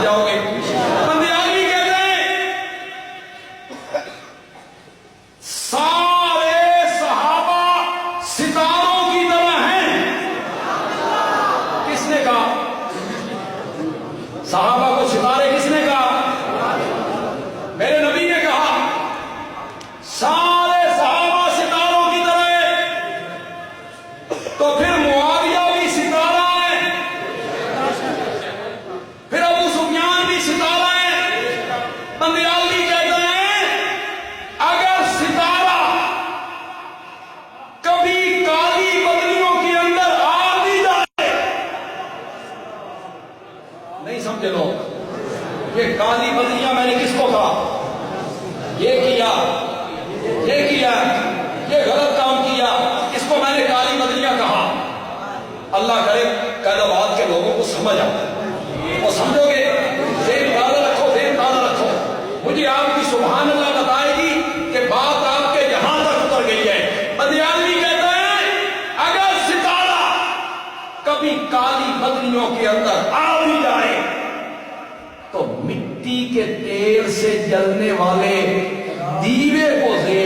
जाओगे। बंदे आदमी कहते हैं सारे सहाबा सितारों की तरह हैं। किसने कहा? सहाबा को सितारे किसने कहा? मेरे नबी ने कहा सारे सहाबा सितारों की तरह है। तो फिर मुआविया भी सितारा है, फिर अबू सुफियान भी सितारा है। बंदियाली कहते हैं अगर सितारा कभी काली बदलियों के अंदर आ भी जाए, नहीं समझे लोग, ये काली बदलियां मैंने किसको कहा? ये किया, ये किया, ये गलत काम किया, इसको मैंने काली बदलियां कहा। अल्लाह करे कैदाबाद के लोगों को समझ आओ और समझोगे। ज़हन ताज़ा रखो, ज़हन ताज़ा रखो। मुझे आपकी सुभान अल्लाह बताएगी कि बात आपके यहां तक उतर गई है। बंदियाली कहता है अगर सितारा कभी काली बदलियों के अंदर आ भी जाए तो मिट्टी के तेल से जलने वाले दीवे को ज़ेल